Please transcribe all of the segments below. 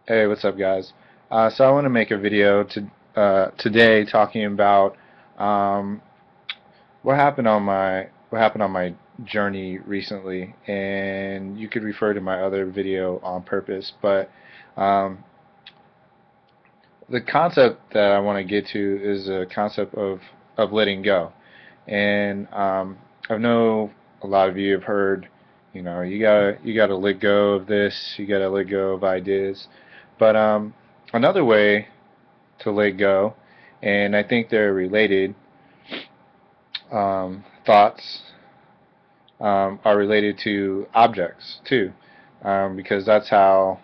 Hey, what's up, guys? So I want to make a video today talking about um, what happened on my journey recently, and you could refer to my other video on purpose. But um, the concept that I want to get to is a concept of letting go, and I know a lot of you have heard, you gotta let go of this, you gotta let go of ideas, but another way to let go, and I think they're related. Thoughts are related to objects too, because that's how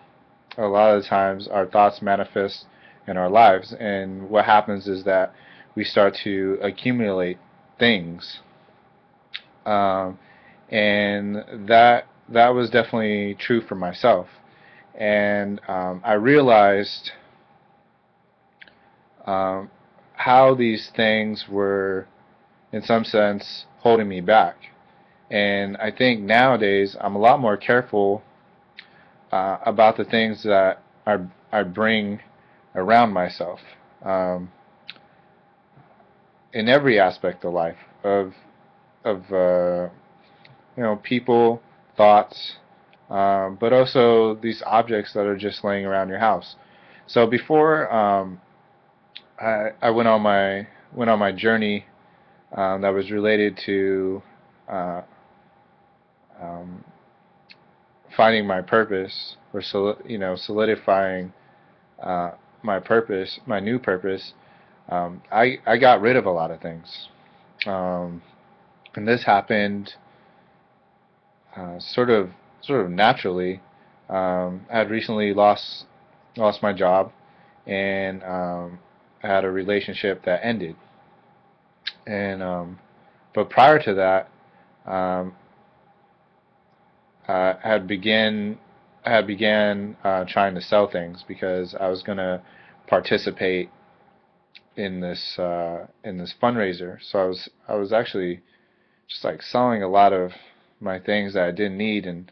a lot of the times our thoughts manifest in our lives. And what happens is that we start to accumulate things, um, and that was definitely true for myself. And I realized um, how these things were in some sense holding me back. And I think nowadays I'm a lot more careful about the things that I bring around myself, um, in every aspect of life, of people, thoughts, but also these objects that are just laying around your house. So before I went on my journey that was related to uh, um, finding my purpose, or solidifying uh, my purpose, my new purpose. I got rid of a lot of things, um, and this happened sort of naturally. I had recently lost my job, and I had a relationship that ended. And but prior to that, um, I had began trying to sell things because I was going to participate in this fundraiser. So I was actually just like selling a lot of my things that I didn't need, and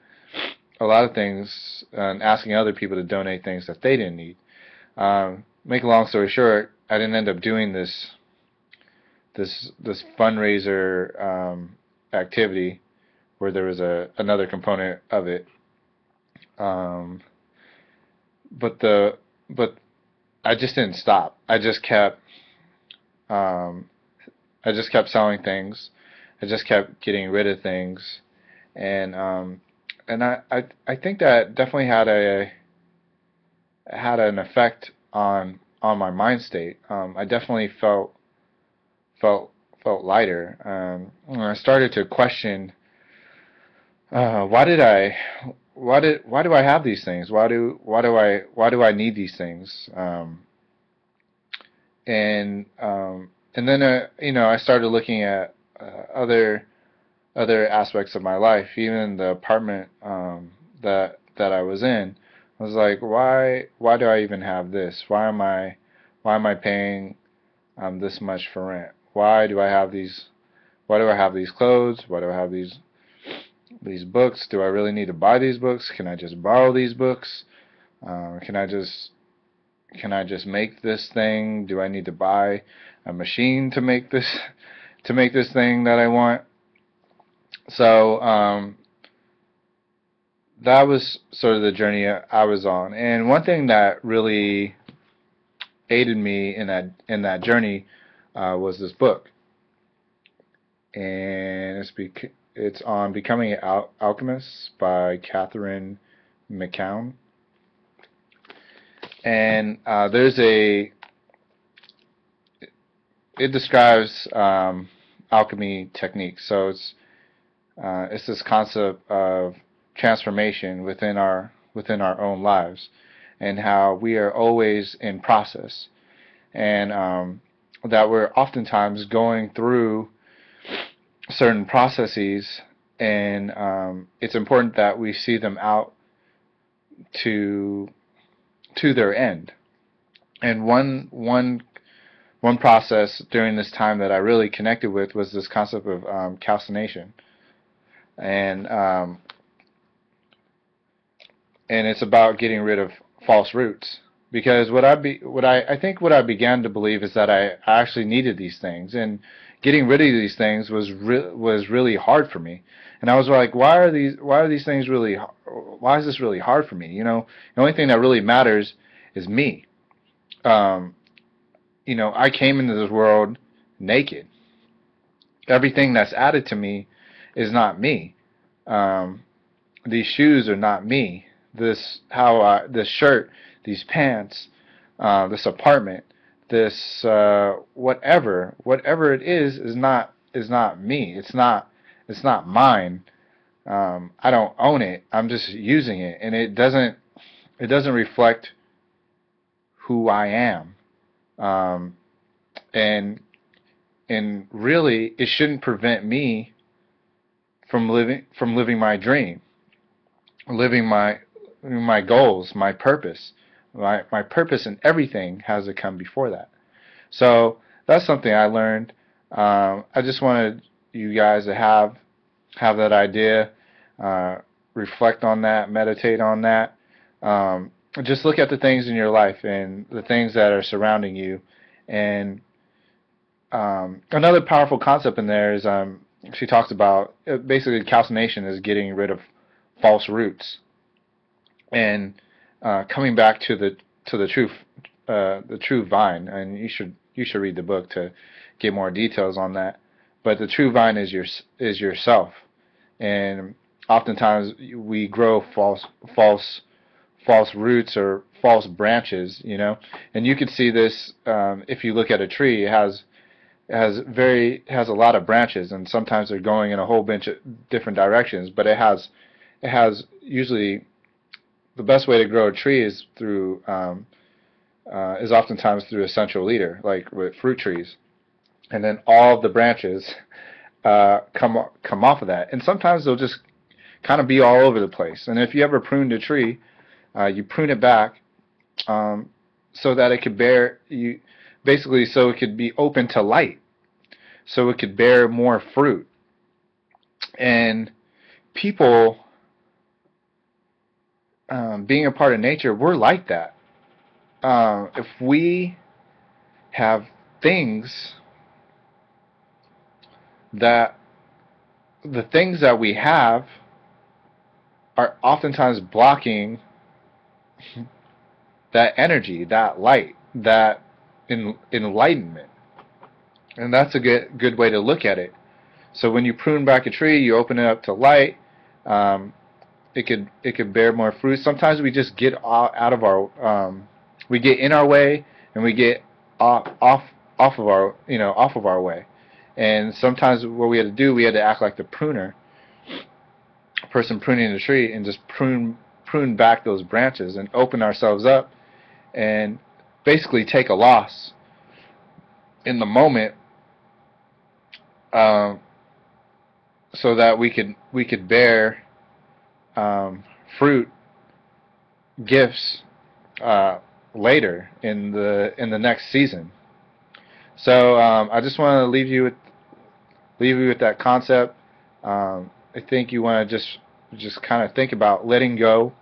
a lot of things, and asking other people to donate things that they didn't need. Make a long story short, I didn't end up doing this fundraiser activity where there was another component of it. Um, but the but I just didn't stop. Um, I just kept selling things. I just kept getting rid of things, and I think that definitely had an effect on my mind state. I definitely felt felt lighter. When I started to question, why did I why do I have these things? Why do I need these things? And then I started looking at other aspects of my life, even the apartment that I was in. I was like, why do I even have this? Why am I paying this much for rent? Why do I have these clothes? Why do I have these books? Do I really need to buy these books? Can I just borrow these books? Can I just make this thing? Do I need to buy a machine to make this thing that I want? So that was sort of the journey I was on. And one thing that really aided me in that journey was this book, and it's on Becoming an Alchemist by Catherine McCown. And it describes alchemy techniques. So it's this concept of transformation within our own lives, and how we are always in process, and that we're oftentimes going through certain processes, and it's important that we see them out to their end. And one process during this time that I really connected with was this concept of calcination, and um, and it's about getting rid of false roots. Because I think what I began to believe is that I actually needed these things, and getting rid of these things was really hard for me. And I was like, why are these things really, why is this really hard for me? You know, the only thing that really matters is me. Um, you know, I came into this world naked. Everything that's added to me is not me. Um, these shoes are not me. This shirt, these pants, this apartment, this whatever it is not me. It's not mine. I don't own it. I'm just using it, and it doesn't reflect who I am. Um, and really, it shouldn't prevent me from living my dream, living my goals, my purpose. My purpose in everything has to come before that. So that's something I learned. I just wanted you guys to have that idea, reflect on that, meditate on that. Just look at the things in your life and the things that are surrounding you. And another powerful concept in there is she talks about basically calcination is getting rid of false roots and coming back to the true vine. And you should read the book to get more details on that. But the true vine is yourself, and oftentimes we grow false roots or false branches, you know. And you could see this if you look at a tree. It has a lot of branches, and sometimes they're going in a whole bunch of different directions. But it has usually the best way to grow a tree is is oftentimes through a central leader, like with fruit trees, and then all of the branches come off of that. And sometimes they'll just kind of be all over the place. And if you ever pruned a tree, you prune it back so that it could basically so it could be open to light, so it could bear more fruit. And people, being a part of nature, we're like that. If we have things that the things that we have are oftentimes blocking that energy, that light, that enlightenment. And that's a good way to look at it. So when you prune back a tree, you open it up to light. It could bear more fruit. Sometimes we just get out of our we get in our way, and we get off of our way. And sometimes what we had to do, we had to act like the pruner, person pruning the tree, and just prune back those branches and open ourselves up and basically take a loss in the moment, so that we could bear fruit, gifts later in the next season. So I just want to leave you with that concept. I think you want to just kind of think about letting go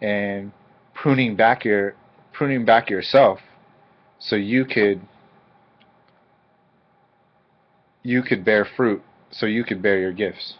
and pruning back yourself, so you could bear fruit, so you could bear your gifts.